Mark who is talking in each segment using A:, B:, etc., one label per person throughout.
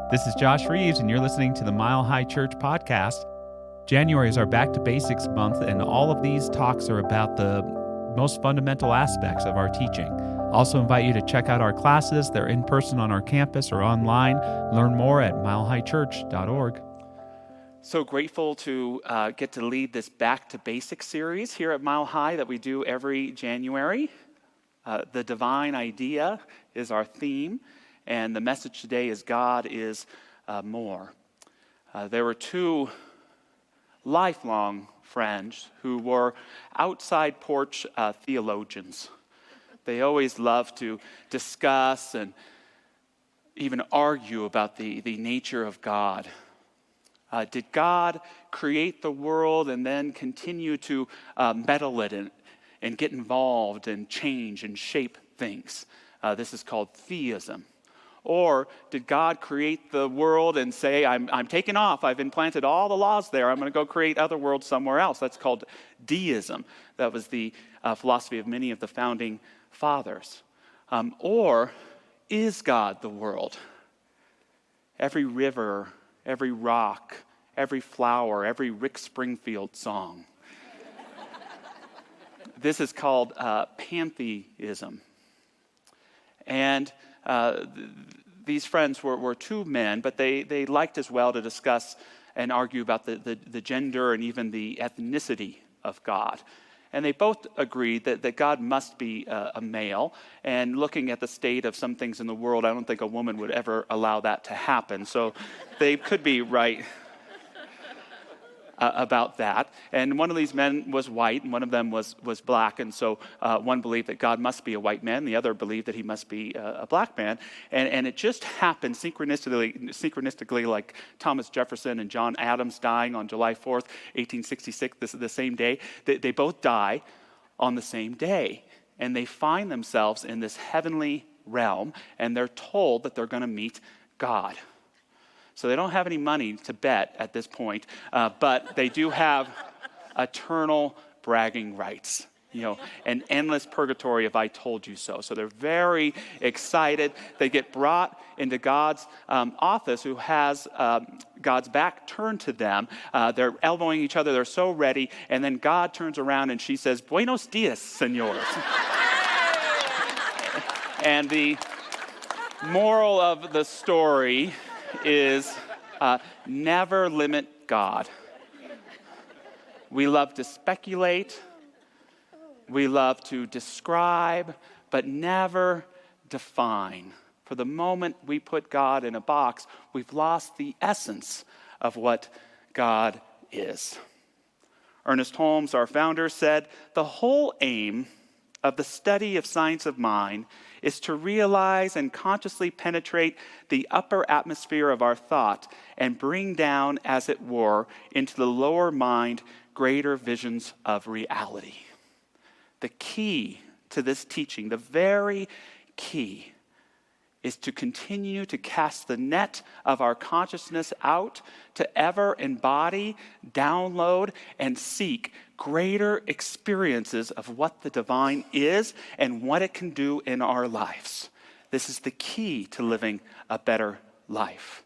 A: This is Josh Reeves, and you're listening to the Mile High Church podcast. January is our Back to Basics month, and all of these talks are about the most fundamental aspects of our teaching. Also invite you to check out our classes. They're in person on our campus or online. Learn more at milehighchurch.org.
B: So grateful to get to lead this Back to Basics series here at Mile High that we do every January. The divine idea is our theme, and the message today is God is more. There were two lifelong friends who were outside porch theologians. They always loved to discuss and even argue about the nature of God. Did God create the world and then continue to meddle it and get involved and change and shape things? This is called theism. Or did God create the world and say, I'm taking off, I've implanted all the laws there, I'm going to go create other worlds somewhere else? That's called deism. That was the philosophy of many of the founding fathers. Or is God the world? Every river, every rock, every flower, every Rick Springfield song. This is called pantheism. And these friends were two men, but they liked as well to discuss and argue about the gender and even the ethnicity of God. And they both agreed that God must be a male. And looking at the state of some things in the world, I don't think a woman would ever allow that to happen. So they could be right about that. And one of these men was white, and one of them was black. And so one believed that God must be a white man, the other believed that he must be a black man. And it just happened synchronistically, like Thomas Jefferson and John Adams dying on July 4th, 1866, the same day. They both die on the same day. And they find themselves in this heavenly realm, and they're told that they're going to meet God. So they don't have any money to bet at this point, but they do have eternal bragging rights, an endless purgatory if I told you so. So they're very excited. They get brought into God's office, who has God's back turned to them. They're elbowing each other. They're so ready. And then God turns around and she says, "Buenos dias, señores." And the moral of the story is never limit God. We love to speculate, we love to describe, but never define. For the moment we put God in a box, we've lost the essence of what God is. Ernest Holmes, our founder, said, "The whole aim of the study of science of mind is to realize and consciously penetrate the upper atmosphere of our thought and bring down, as it were, into the lower mind greater visions of reality." The key to this teaching, the very key, is to continue to cast the net of our consciousness out to ever embody, download, and seek greater experiences of what the divine is and what it can do in our lives. This is the key to living a better life.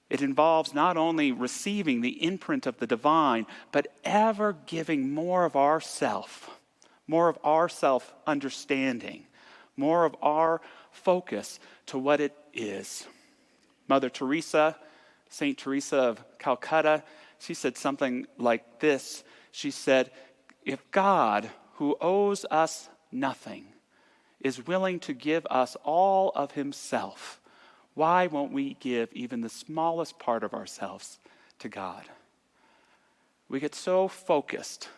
B: It involves not only receiving the imprint of the divine, but ever giving more of ourself, more of our self-understanding, more of our focus to what it is. Mother Teresa, Saint Teresa of Calcutta, she said something like this. She said, "If God, who owes us nothing, is willing to give us all of himself, why won't we give even the smallest part of ourselves to God?" We get so focused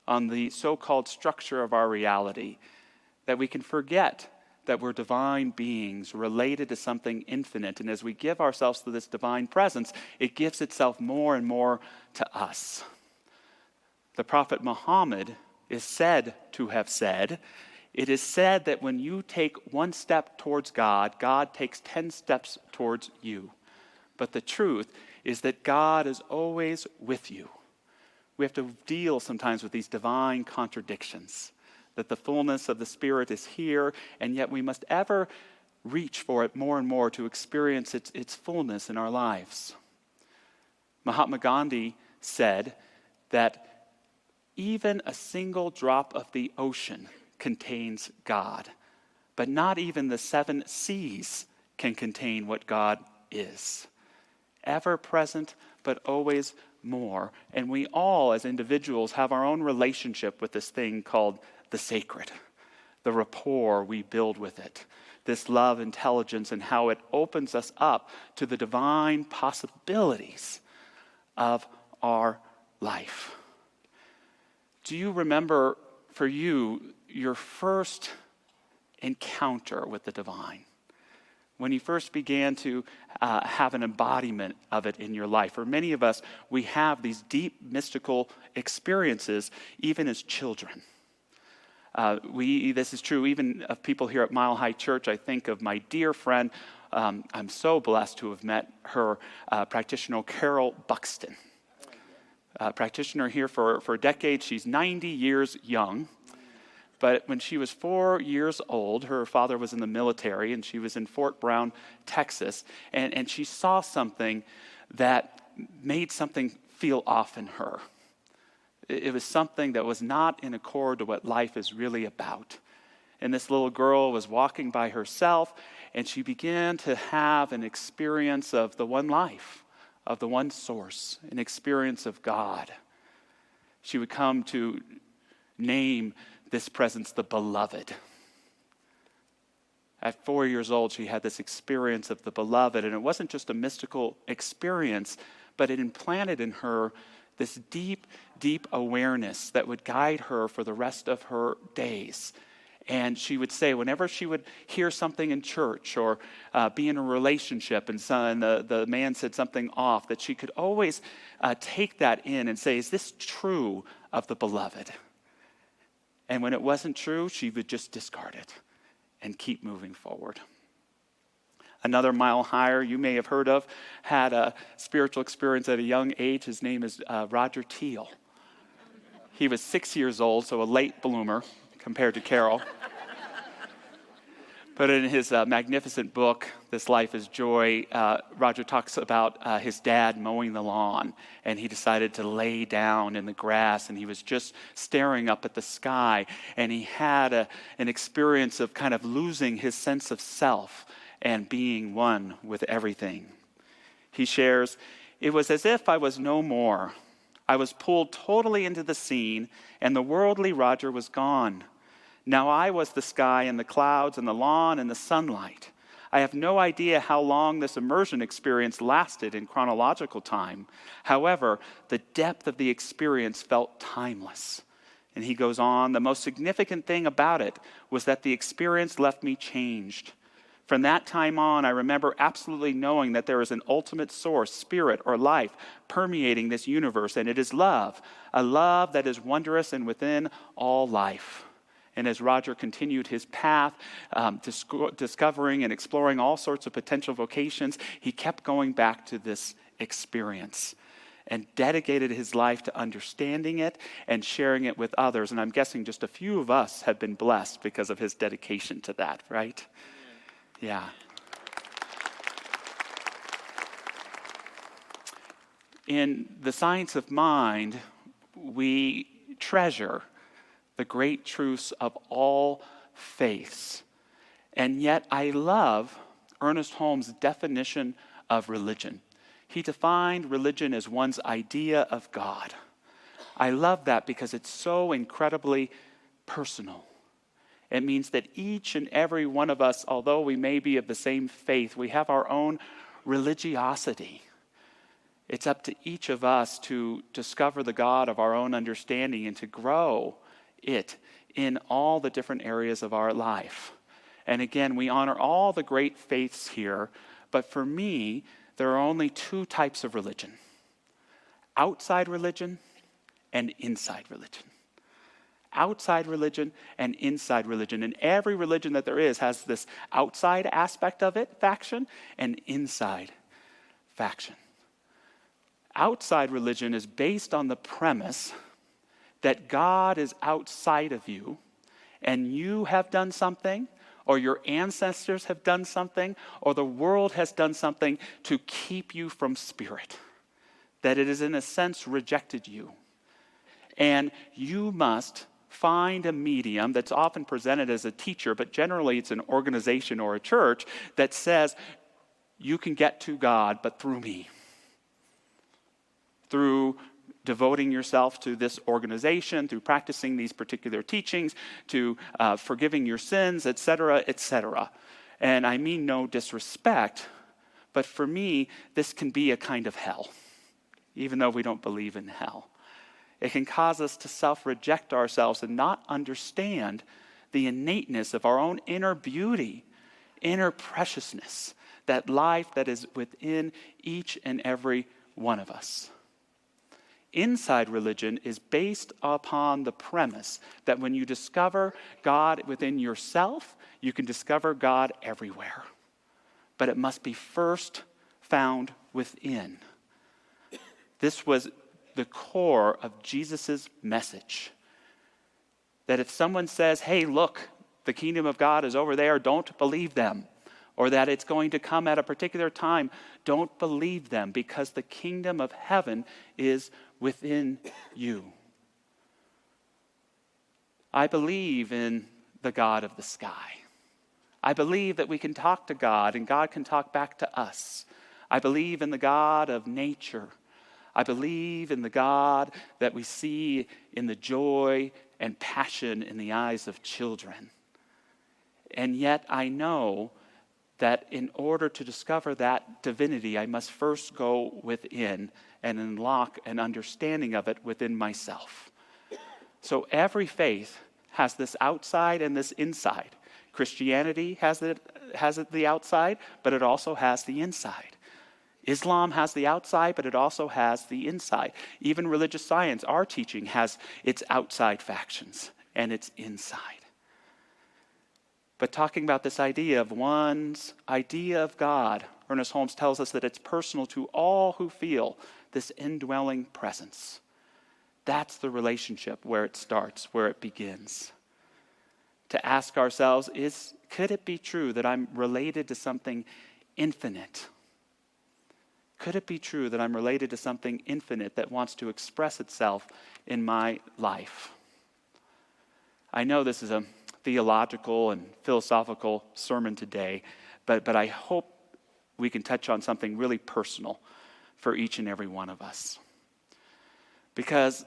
B: on the so-called structure of our reality that we can forget that we're divine beings related to something infinite. And as we give ourselves to this divine presence, it gives itself more and more to us. The prophet Muhammad is said to have said, "It is said that when you take one step towards God, God takes 10 steps towards you. But the truth is that God is always with you." We have to deal sometimes with these divine contradictions, that the fullness of the Spirit is here, and yet we must ever reach for it more and more to experience its fullness in our lives. Mahatma Gandhi said that even a single drop of the ocean contains God, but not even the 7 seas can contain what God is. Ever present, but always more. And we all, as individuals, have our own relationship with this thing called the sacred, the rapport we build with it, this love intelligence, and how it opens us up to the divine possibilities of our life. Do you remember, for you, your first encounter with the divine? When you first began to have an embodiment of it in your life. For many of us, we have these deep mystical experiences even as children. This is true even of people here at Mile High Church. I think of my dear friend, I'm so blessed to have met her, practitioner Carol Buxton. Practitioner here for decades. She's 90 years young. But when she was 4 years old, her father was in the military, and she was in Fort Brown, Texas, and she saw something that made something feel off in her. It was something that was not in accord to what life is really about. And this little girl was walking by herself, and she began to have an experience of the one life, of the one source, an experience of God. She would come to name this presence the beloved. At 4 years old, she had this experience of the beloved, and it wasn't just a mystical experience, but it implanted in her this deep, deep awareness that would guide her for the rest of her days. And she would say, whenever she would hear something in church or be in a relationship and the man said something off, that she could always take that in and say, is this true of the beloved? And when it wasn't true, she would just discard it and keep moving forward. Another Mile Higher you may have heard of had a spiritual experience at a young age. His name is Roger Teal. He was 6 years old, so a late bloomer compared to Carol. But in his magnificent book, This Life is Joy, Roger talks about his dad mowing the lawn, and he decided to lay down in the grass, and he was just staring up at the sky, and he had an experience of kind of losing his sense of self and being one with everything. He shares, "It was as if I was no more. I was pulled totally into the scene, and the worldly Roger was gone. Now I was the sky and the clouds and the lawn and the sunlight. I have no idea how long this immersion experience lasted in chronological time. However, the depth of the experience felt timeless." And he goes on, "The most significant thing about it was that the experience left me changed. From that time on, I remember absolutely knowing that there is an ultimate source, spirit, or life permeating this universe, and it is love, a love that is wondrous and within all life." And as Roger continued his path, discovering and exploring all sorts of potential vocations, he kept going back to this experience and dedicated his life to understanding it and sharing it with others. And I'm guessing just a few of us have been blessed because of his dedication to that, right? Yeah. In the science of mind, we treasure the great truths of all faiths. And yet I love Ernest Holmes' definition of religion. He defined religion as one's idea of God. I love that because it's so incredibly personal. It means that each and every one of us, although we may be of the same faith, we have our own religiosity. It's up to each of us to discover the God of our own understanding and to grow it in all the different areas of our life. And again, we honor all the great faiths here, but for me, there are only two types of religion: outside religion and inside religion. Outside religion and inside religion. And every religion that there is has this outside aspect of it, faction, and inside faction. Outside religion is based on the premise that God is outside of you, and you have done something, or your ancestors have done something, or the world has done something to keep you from spirit. That it has, in a sense, rejected you. And you must find a medium that's often presented as a teacher, but generally it's an organization or a church that says, you can get to God, but through me. Through devoting yourself to this organization, through practicing these particular teachings, to forgiving your sins, etc., etc. And I mean no disrespect, but for me, this can be a kind of hell, even though we don't believe in hell. It can cause us to self-reject ourselves and not understand the innateness of our own inner beauty, inner preciousness, that life that is within each and every one of us. Inside religion is based upon the premise that when you discover God within yourself, you can discover God everywhere. But it must be first found within. This was the core of Jesus' message. That if someone says, hey, look, the kingdom of God is over there, don't believe them. Or that it's going to come at a particular time, don't believe them, because the kingdom of heaven is within you. I believe in the God of the sky. I believe that we can talk to God and God can talk back to us. I believe in the God of nature. I believe in the God that we see in the joy and passion in the eyes of children. And yet I know that in order to discover that divinity, I must first go within and unlock an understanding of it within myself. So every faith has this outside and this inside. Christianity has the outside, but it also has the inside. Islam has the outside, but it also has the inside. Even religious science, our teaching, has its outside factions and its inside. But talking about this idea of one's idea of God, Ernest Holmes tells us that it's personal to all who feel this indwelling presence. That's the relationship where it starts, where it begins. To ask ourselves, could it be true that I'm related to something infinite? Could it be true that I'm related to something infinite that wants to express itself in my life? I know this is a theological and philosophical sermon today, but I hope we can touch on something really personal for each and every one of us. Because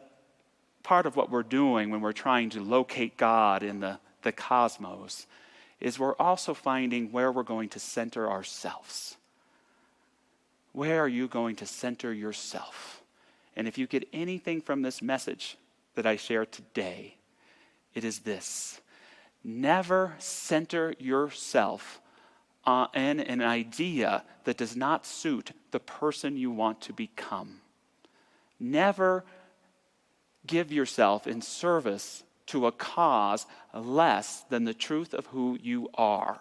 B: part of what we're doing when we're trying to locate God in the cosmos is we're also finding where we're going to center ourselves. Where are you going to center yourself? And if you get anything from this message that I share today, it is this. Never center yourself in an idea that does not suit the person you want to become. Never give yourself in service to a cause less than the truth of who you are.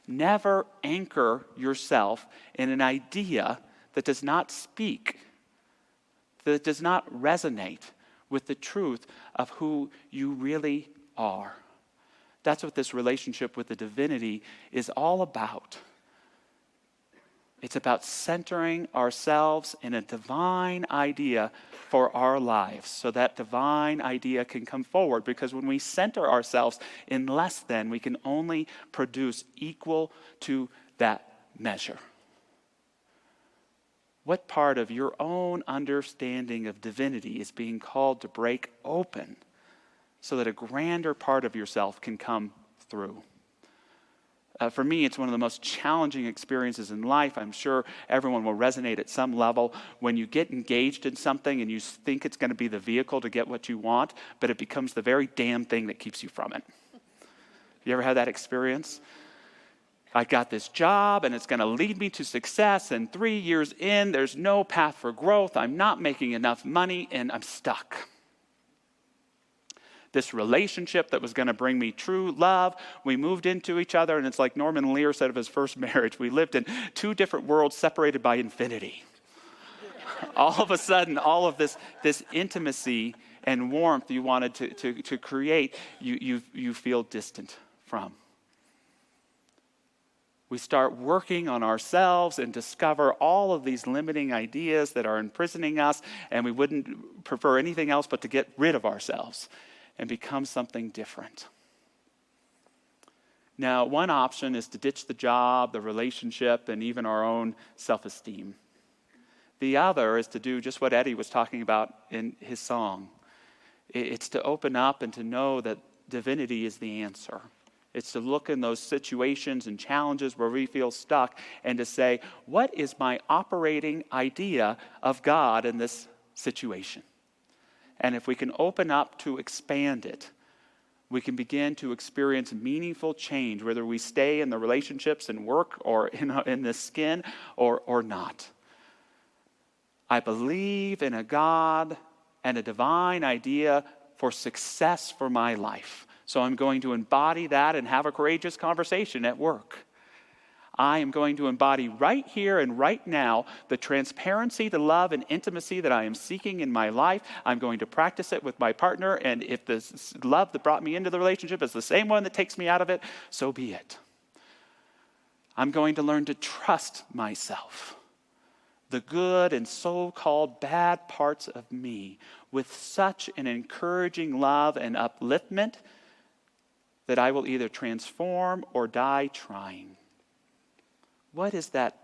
B: Never anchor yourself in an idea that does not speak, that does not resonate with the truth of who you really are. That's what this relationship with the divinity is all about. It's about centering ourselves in a divine idea for our lives so that divine idea can come forward. Because when we center ourselves in less than, we can only produce equal to that measure. What part of your own understanding of divinity is being called to break open so that a grander part of yourself can come through? For me, it's one of the most challenging experiences in life. I'm sure everyone will resonate at some level when you get engaged in something and you think it's going to be the vehicle to get what you want, but it becomes the very damn thing that keeps you from it. You ever had that experience? I got this job and it's going to lead me to success, and 3 years in, there's no path for growth. I'm not making enough money and I'm stuck. This relationship that was going to bring me true love, we moved into each other, and it's like Norman Lear said of his first marriage, we lived in two different worlds separated by infinity. All of a sudden, all of this intimacy and warmth you wanted to create, you feel distant from. We start working on ourselves and discover all of these limiting ideas that are imprisoning us, and we wouldn't prefer anything else but to get rid of ourselves and become something different. Now, one option is to ditch the job, the relationship, and even our own self-esteem. The other is to do just what Eddie was talking about in his song. It's to open up and to know that divinity is the answer. It's to look in those situations and challenges where we feel stuck and to say, what is my operating idea of God in this situation? And if we can open up to expand it, we can begin to experience meaningful change, whether we stay in the relationships and work or in the skin or not. I believe in a God and a divine idea for success for my life. So I'm going to embody that and have a courageous conversation at work. I am going to embody right here and right now the transparency, the love, and intimacy that I am seeking in my life. I'm going to practice it with my partner, and if the love that brought me into the relationship is the same one that takes me out of it, so be it. I'm going to learn to trust myself, the good and so-called bad parts of me, with such an encouraging love and upliftment that I will either transform or die trying. What is that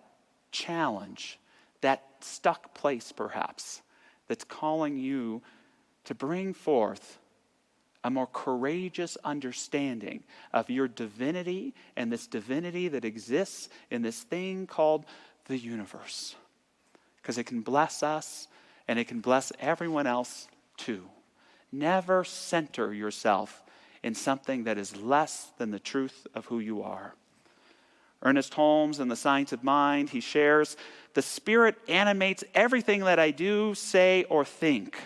B: challenge, that stuck place perhaps, that's calling you to bring forth a more courageous understanding of your divinity and this divinity that exists in this thing called the universe? Because it can bless us and it can bless everyone else too. Never center yourself in something that is less than the truth of who you are. Ernest Holmes, in The Science of Mind, he shares, the Spirit animates everything that I do, say, or think.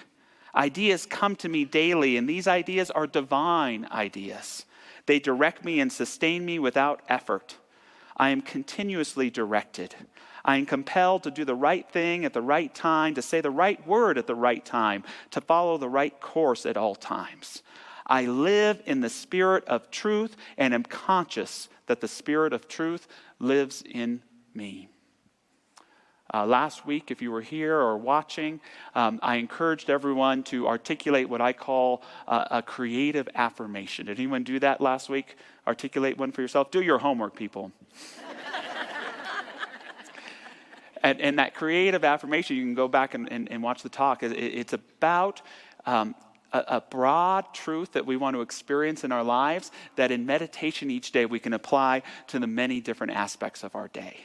B: Ideas come to me daily, and these ideas are divine ideas. They direct me and sustain me without effort. I am continuously directed. I am compelled to do the right thing at the right time, to say the right word at the right time, to follow the right course at all times. I live in the Spirit of truth and am conscious that the Spirit of truth lives in me. Last week, if you were here or watching, I encouraged everyone to articulate what I call a creative affirmation. Did anyone do that last week? Articulate one for yourself? Do your homework, people. And that creative affirmation, you can go back and watch the talk. It's about a broad truth that we want to experience in our lives that in meditation each day we can apply to the many different aspects of our day.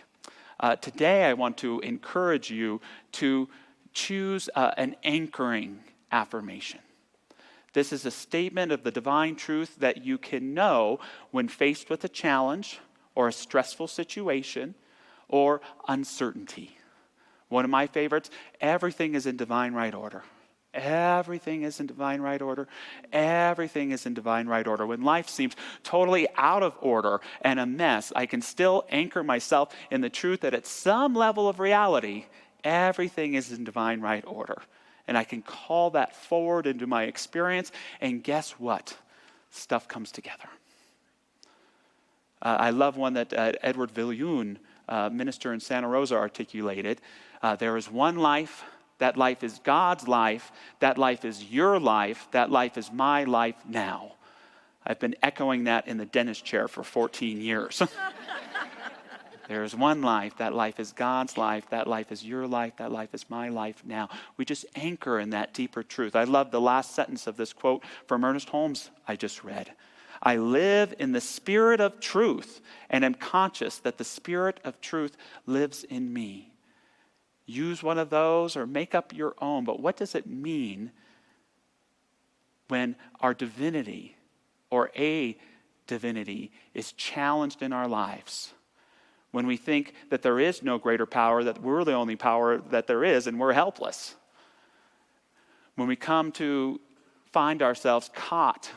B: Today I want to encourage you to choose an anchoring affirmation. This is a statement of the divine truth that you can know when faced with a challenge or a stressful situation or uncertainty. One of my favorites, everything is in divine right order. Everything is in divine right order. Everything is in divine right order. When life seems totally out of order and a mess, I can still anchor myself in the truth that at some level of reality, everything is in divine right order. And I can call that forward into my experience, and guess what? Stuff comes together. I love one that Edward Viljoen, minister in Santa Rosa, articulated. There is one life. That life is God's life. That life is your life. That life is my life now. I've been echoing that in the dentist chair for 14 years. There is one life. That life is God's life. That life is your life. That life is my life now. We just anchor in that deeper truth. I love the last sentence of this quote from Ernest Holmes I just read. I live in the Spirit of truth and am conscious that the Spirit of truth lives in me. Use one of those or make up your own. But what does it mean when our divinity or a divinity is challenged in our lives? When we think that there is no greater power, that we're the only power that there is and we're helpless? When we come to find ourselves caught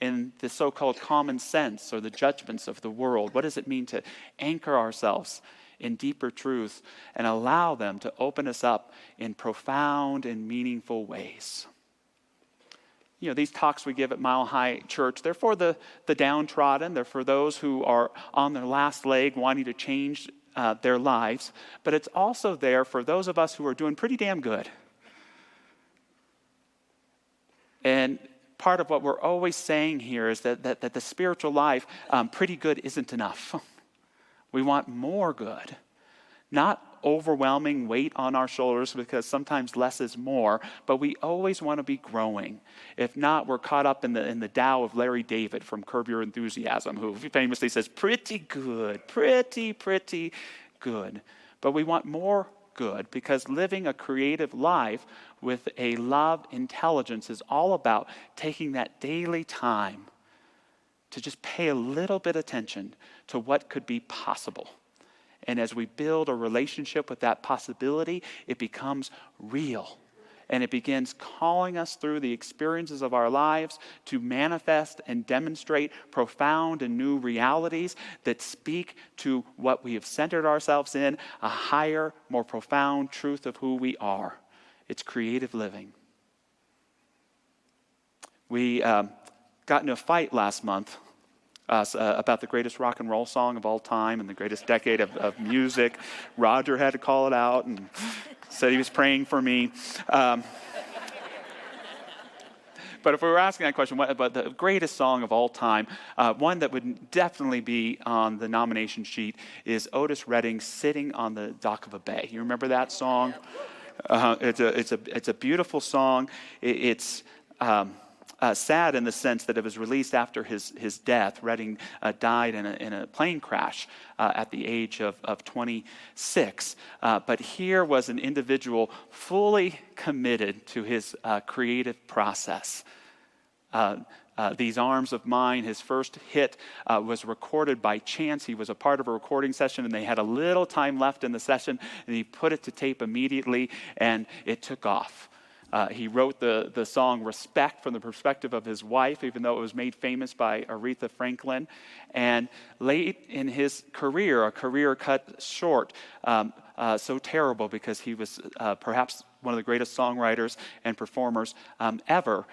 B: in the so-called common sense or the judgments of the world, what does it mean to anchor ourselves in deeper truth and allow them to open us up in profound and meaningful ways? these talks we give at Mile High Church, they're for the downtrodden. They're for those who are on their last leg wanting to change their lives. But it's also there for those of us who are doing pretty damn good. And part of what we're always saying here is that the spiritual life, pretty good isn't enough. We want more good. Not overwhelming weight on our shoulders, because sometimes less is more, but we always want to be growing. If not, we're caught up in the Tao of Larry David from Curb Your Enthusiasm, who famously says, pretty good, pretty good. But we want more good, because living a creative life with a love intelligence is all about taking that daily time to just pay a little bit attention to what could be possible. And as we build a relationship with that possibility, it becomes real. And it begins calling us through the experiences of our lives to manifest and demonstrate profound and new realities that speak to what we have centered ourselves in, a higher, more profound truth of who we are. It's creative living. We got into a fight last month about the greatest rock and roll song of all time and the greatest decade of music. Roger had to call it out and said he was praying for me. But if we were asking that question, what about the greatest song of all time, one that would definitely be on the nomination sheet is Otis Redding's "Sitting on the Dock of a Bay." You remember that song? It's a beautiful song. It's sad in the sense that it was released after his death. Redding died in a plane crash at the age of 26. But here was an individual fully committed to his creative process. These Arms of Mine, his first hit, was recorded by chance. He was a part of a recording session, and they had a little time left in the session, and he put it to tape immediately, and it took off. He wrote the song Respect from the perspective of his wife, even though it was made famous by Aretha Franklin. And late in his career, a career cut short, so terrible because he was perhaps one of the greatest songwriters and performers ever.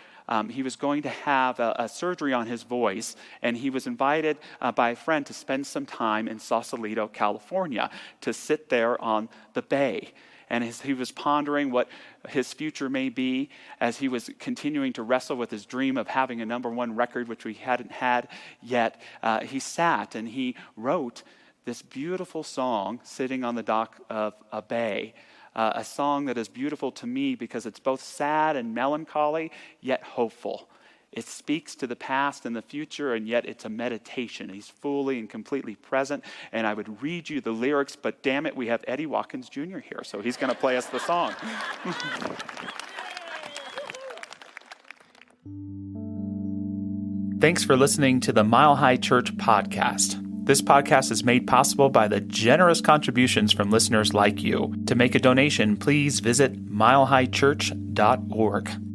B: He was going to have a surgery on his voice, and he was invited by a friend to spend some time in Sausalito, California, to sit there on the bay. And as he was pondering what his future may be, as he was continuing to wrestle with his dream of having a #1 record, which we hadn't had yet, he sat and he wrote this beautiful song, Sitting on the Dock of a Bay, a song that is beautiful to me because it's both sad and melancholy, yet hopeful. It speaks to the past and the future, and yet it's a meditation. He's fully and completely present, and I would read you the lyrics, but damn it, we have Eddie Watkins Jr. here, so he's going to play us the song.
A: Thanks for listening to the Mile High Church podcast. This podcast is made possible by the generous contributions from listeners like you. To make a donation, please visit milehighchurch.org.